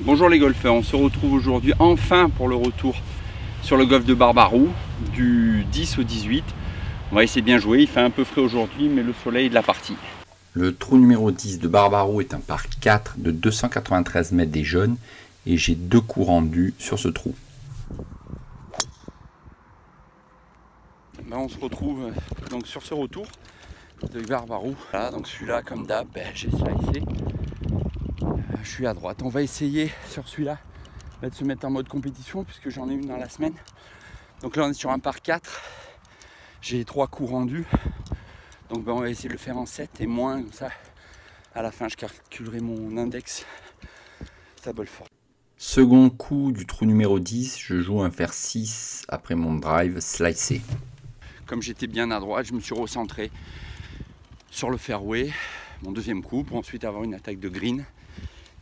Bonjour les golfeurs, on se retrouve aujourd'hui enfin pour le retour sur le golf de Barbaroux du 10 au 18. On va essayer de bien jouer, il fait un peu frais aujourd'hui mais le soleil est de la partie. Le trou numéro 10 de Barbaroux est un par 4 de 293 mètres des jeunes et j'ai 2 coups rendus sur ce trou. Là, on se retrouve donc sur ce retour de Barbaroux. Voilà, donc celui-là comme d'hab, j'ai slicé. Je suis à droite. On va essayer sur celui-là de se mettre en mode compétition puisque j'en ai une dans la semaine. Donc là on est sur un par 4. J'ai 3 coups rendus. Donc on va essayer de le faire en 7 et moins, comme ça à la fin je calculerai mon index stable fort. Second coup du trou numéro 10, je joue un fer 6 après mon drive slicé. Comme j'étais bien à droite, je me suis recentré sur le fairway, mon deuxième coup, pour ensuite avoir une attaque de green.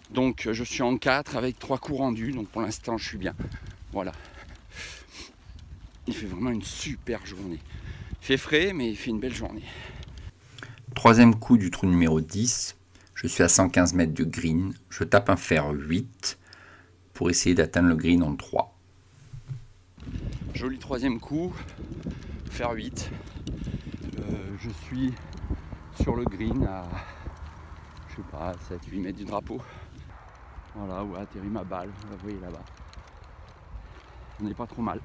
Donc je suis en 4 avec 3 coups rendus, donc pour l'instant je suis bien. Voilà. Il fait vraiment une super journée. Il fait frais, mais il fait une belle journée. Troisième coup du trou numéro 10, je suis à 115 mètres du green, je tape un fer 8 pour essayer d'atteindre le green en 3. Joli troisième coup, fer 8. Je suis sur le green à, je sais pas, 7-8 mètres du drapeau. Voilà où a atterri ma balle, vous la voyez là-bas. On n'est pas trop mal.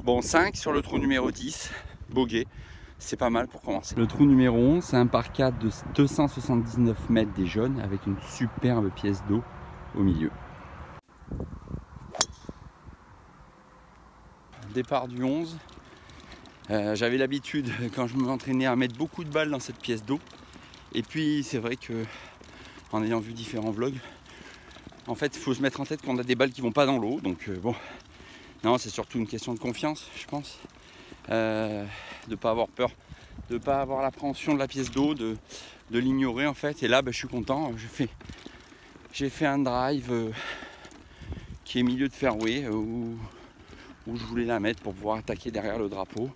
Bon, 5 sur le trou numéro 10, bogey, c'est pas mal pour commencer. Le trou numéro 11, c'est un par 4 de 279 mètres des jeunes avec une superbe pièce d'eau au milieu. Départ du 11. J'avais l'habitude quand je m'entraînais à mettre beaucoup de balles dans cette pièce d'eau. Et puis c'est vrai que en ayant vu différents vlogs, en fait il faut se mettre en tête qu'on a des balles qui vont pas dans l'eau. Donc bon, non, c'est surtout une question de confiance, je pense. De ne pas avoir peur, de ne pas avoir l'appréhension de la pièce d'eau, de l'ignorer en fait. Et là je suis content, j'ai fait un drive qui est milieu de fairway où je voulais la mettre pour pouvoir attaquer derrière le drapeau.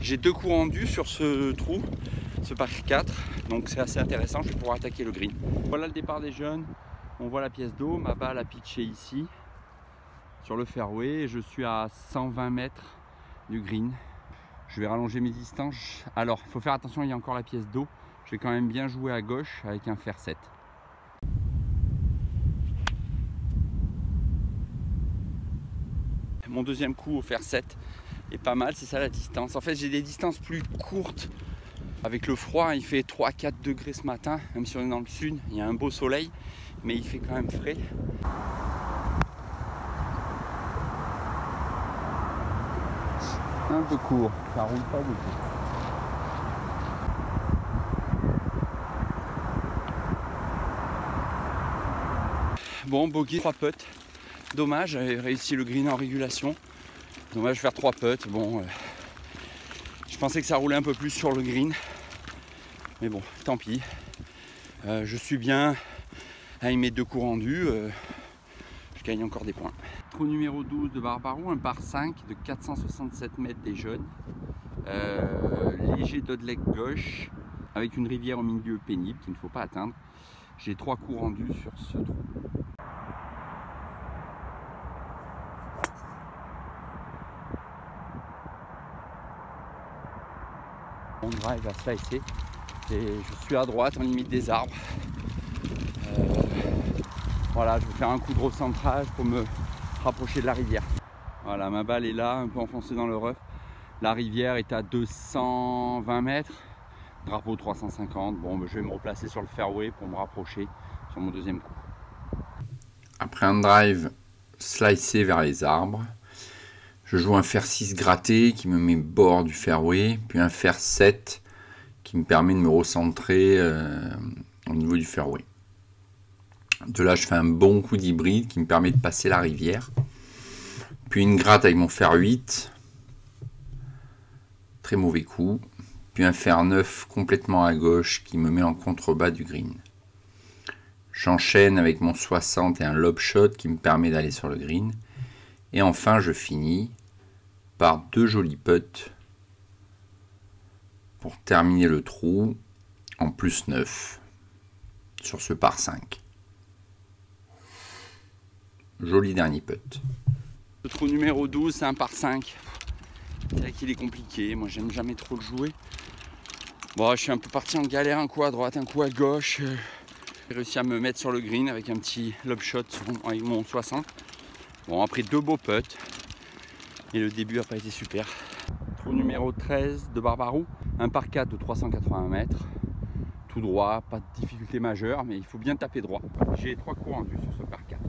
J'ai 2 coups rendus sur ce trou, ce par 4, donc c'est assez intéressant, je vais pouvoir attaquer le green. Voilà le départ des jeunes, on voit la pièce d'eau, ma balle a pitché ici, sur le fairway, et je suis à 120 mètres du green. Je vais rallonger mes distances. Alors, il faut faire attention, il y a encore la pièce d'eau, je vais quand même bien jouer à gauche avec un fer 7. Mon deuxième coup au fer 7 est pas mal, c'est ça la distance. En fait, j'ai des distances plus courtes. Avec le froid, il fait 3-4 degrés ce matin, même si on est dans le sud, il y a un beau soleil, mais il fait quand même frais. Un peu court, ça roule pas beaucoup. Bon, bogey, 3 putts. Dommage, j'avais réussi le green en régulation. Dommage de faire 3 putts. Bon, je pensais que ça roulait un peu plus sur le green. Mais bon, tant pis. Je suis bien avec mes 2 coups rendus. Je gagne encore des points. Trou numéro 12 de Barbaroux, un par 5 de 467 mètres des jeunes. Léger dodleg gauche avec une rivière au milieu pénible qu'il ne faut pas atteindre. J'ai 3 coups rendus sur ce trou. Mon drive à slicer et je suis à droite en limite des arbres. Voilà, je vais faire un coup de recentrage pour me rapprocher de la rivière. Voilà, ma balle est là, un peu enfoncée dans le rough. La rivière est à 220 mètres, drapeau 350. Bon, je vais me replacer sur le fairway pour me rapprocher sur mon deuxième coup. Après un drive slicé vers les arbres, je joue un fer 6 gratté qui me met bord du fairway, puis un fer 7 qui me permet de me recentrer au niveau du fairway. De là, je fais un bon coup d'hybride qui me permet de passer la rivière. Puis une gratte avec mon fer 8, très mauvais coup. Puis un fer 9 complètement à gauche qui me met en contrebas du green. J'enchaîne avec mon 60 et un lob shot qui me permet d'aller sur le green. Et enfin, je finis par 2 jolis putts pour terminer le trou en plus 9 sur ce par 5. Joli dernier putt. Le trou numéro 12, c'est un par 5. C'est vrai qu'il est compliqué, moi j'aime jamais trop le jouer. Bon, je suis un peu parti en galère, un coup à droite, un coup à gauche. J'ai réussi à me mettre sur le green avec un petit lob shot avec mon 60. Bon, après 2 beaux putts. Et le début n'a pas été super. Trou numéro 13 de Barbaroux, un par 4 de 380 mètres. Tout droit, pas de difficulté majeure, mais il faut bien taper droit. J'ai 3 coups rendus sur ce par 4.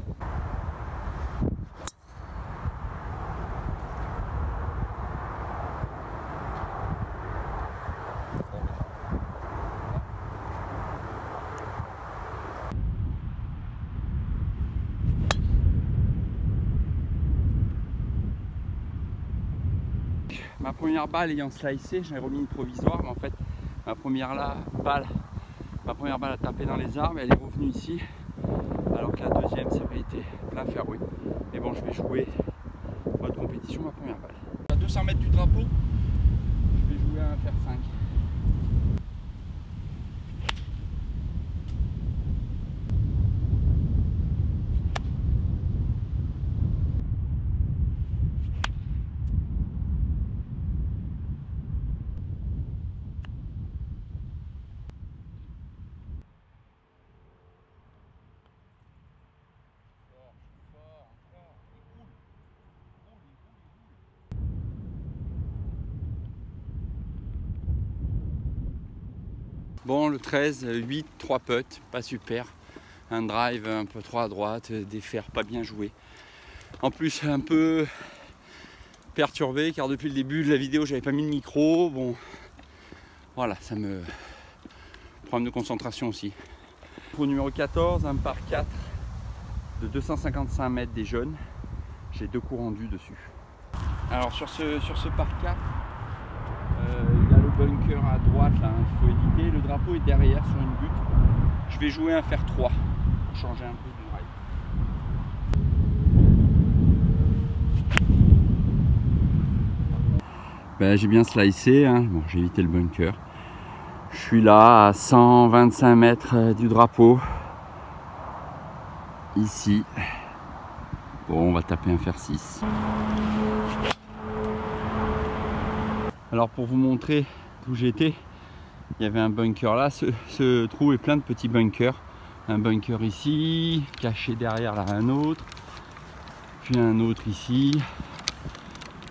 Ma première balle ayant slicé, j'ai remis une provisoire, mais en fait ma première balle a tapé dans les arbres, elle est revenue ici, alors que la deuxième ça avait été plein fairway. Mais bon, je vais jouer mode compétition ma première balle. À 200 mètres du drapeau, je vais jouer à un fer 5. Bon, le 13, 8, 3 putts, pas super. Un drive un peu trop à droite, des fers pas bien joués. En plus, un peu perturbé car depuis le début de la vidéo, j'avais pas mis le micro. Bon, voilà, ça me. Problème de concentration aussi. Pour numéro 14, un par 4 de 255 mètres des jeunes. J'ai 2 coups rendus dessus. Alors, sur ce par 4, il y a le bunker à droite là, il faut éviter. Le drapeau est derrière sur une butte. Je vais jouer un fer 3 pour changer un peu du drive. Ben, j'ai bien slicé, hein. Bon, j'ai évité le bunker. Je suis là à 125 mètres du drapeau. Ici. Bon, on va taper un fer 6. Alors pour vous montrer d'où j'étais, il y avait un bunker là, ce trou est plein de petits bunkers. Un bunker ici, caché derrière là un autre, puis un autre ici.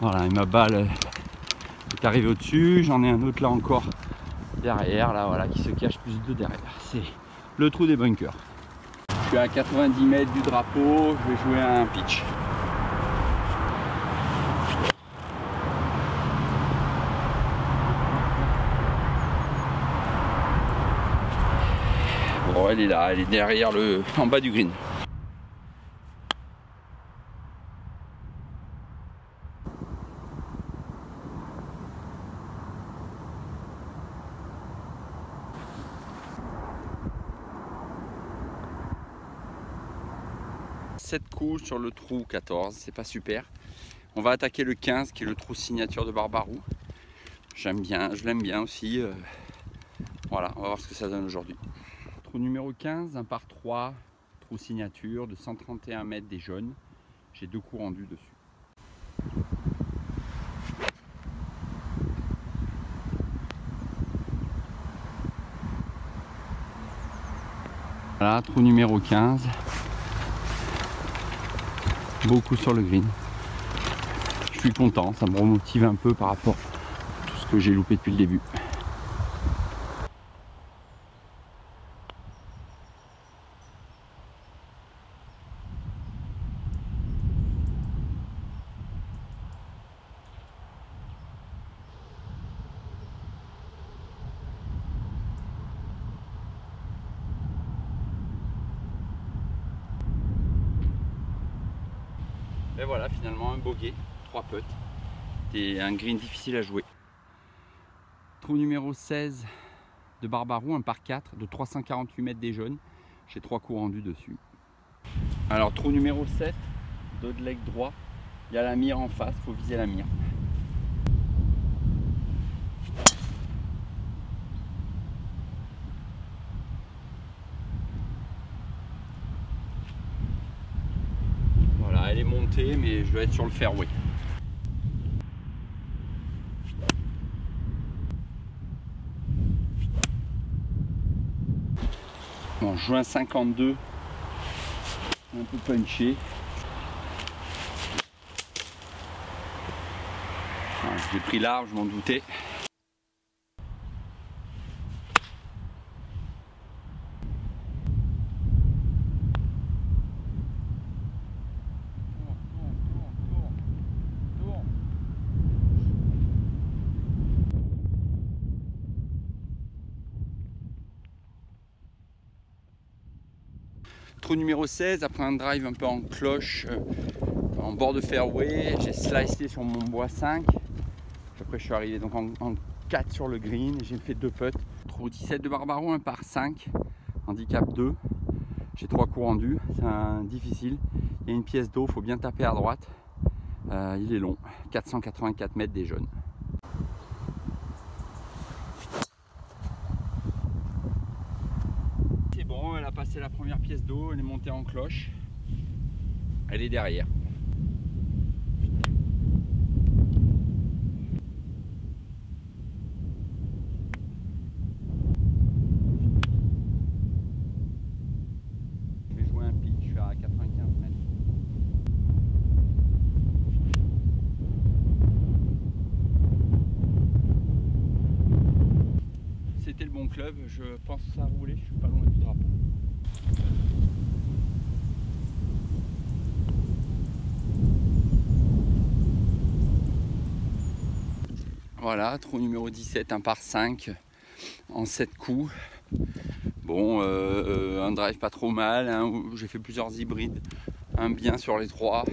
Voilà, et ma balle est arrivée au-dessus, j'en ai un autre là encore derrière, là voilà, qui se cache plus de derrière. C'est le trou des bunkers. Je suis à 90 mètres du drapeau, je vais jouer un pitch. Bon, elle est là, elle est derrière en bas du green. Sept coups sur le trou 14, c'est pas super. On va attaquer le 15 qui est le trou signature de Barbaroux. J'aime bien, je l'aime bien aussi. Voilà, on va voir ce que ça donne aujourd'hui. Trou numéro 15, un par 3, trou signature de 131 mètres des jaunes. J'ai 2 coups rendus dessus. Voilà, trou numéro 15. Beaucoup sur le green. Je suis content, ça me remotive un peu par rapport à tout ce que j'ai loupé depuis le début. Et voilà, finalement un bogey, 3 putts et un green difficile à jouer. Trou numéro 16 de Barbaroux, un par 4 de 348 mètres des jaunes. J'ai 3 coups rendus dessus. Alors trou numéro 7, dos de leg droit, il y a la mire en face, il faut viser la mire. monter, mais je dois être sur le fairway. Bon, juin 52, un peu punché. J'ai pris large, je m'en doutais. Trou numéro 16, après un drive un peu en cloche, en bord de fairway, j'ai slicé sur mon bois 5. Après je suis arrivé donc en 4 sur le green, j'ai fait 2 putts. Trou 17 de Barbaro, un par 5, handicap 2. J'ai 3 coups rendus, c'est difficile. Il y a une pièce d'eau, il faut bien taper à droite. Il est long, 484 mètres des jaunes. C'est bon, elle a passé la première pièce d'eau, elle est montée en cloche. Elle est derrière. Je vais jouer un pitch, je suis à 95 mètres. C'était le bon club, je pense que ça a roulé, je suis pas loin du drapeau. Voilà, trou numéro 17, un par 5 en 7 coups. Bon, un drive pas trop mal, hein, j'ai fait plusieurs hybrides, un bien sur les 3.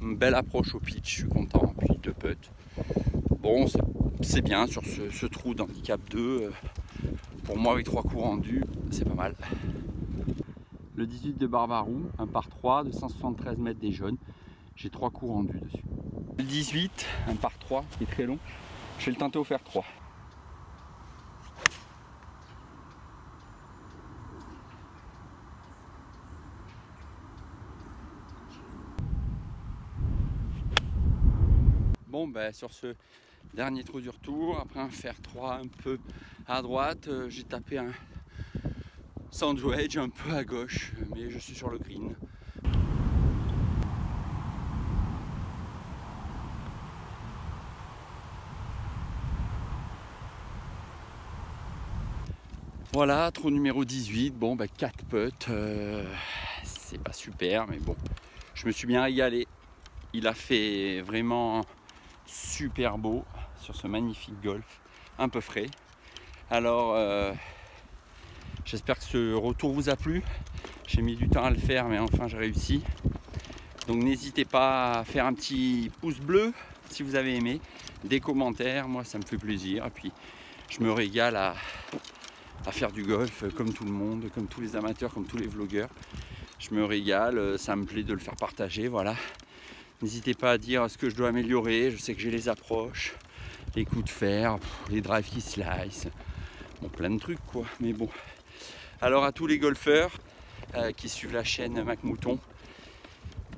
Une belle approche au pitch, je suis content, puis 2 putts. Bon, c'est bien sur ce trou d'handicap 2. Pour moi, avec 3 coups rendus, c'est pas mal. Le 18 de Barbarou, un par 3 de 173 mètres des jaunes. J'ai 3 coups rendus dessus. Le 18, un par 3 qui est très long. Je vais le tenter au fer 3. Bon, ben, sur ce dernier trou du retour, après un fer 3 un peu à droite, j'ai tapé un sandwich un peu à gauche, mais je suis sur le green. Voilà, trou numéro 18, bon, ben, 4 putts, c'est pas super, mais bon, je me suis bien régalé. Il a fait vraiment super beau sur ce magnifique golf, un peu frais. Alors, j'espère que ce retour vous a plu. J'ai mis du temps à le faire, mais enfin j'ai réussi. Donc n'hésitez pas à faire un petit pouce bleu si vous avez aimé, des commentaires, moi ça me fait plaisir. Et puis je me régale à faire du golf comme tout le monde, comme tous les amateurs, comme tous les vlogueurs. Je me régale, ça me plaît de le faire partager, voilà. N'hésitez pas à dire ce que je dois améliorer. Je sais que j'ai les approches, les coups de fer, les drives qui slice, bon, plein de trucs quoi. Mais bon. Alors à tous les golfeurs qui suivent la chaîne Mac Mouton,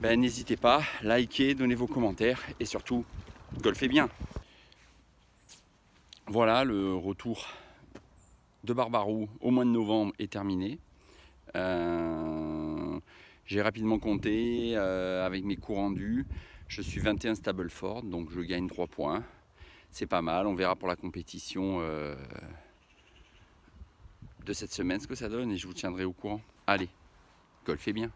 ben, n'hésitez pas, likez, donnez vos commentaires et surtout, golfez bien. Voilà, le retour de Barbarou au mois de novembre est terminé. J'ai rapidement compté avec mes coups rendus. Je suis 21 Stableford, donc je gagne 3 points. C'est pas mal, on verra pour la compétition de cette semaine ce que ça donne et je vous tiendrai au courant. Allez, golfez bien.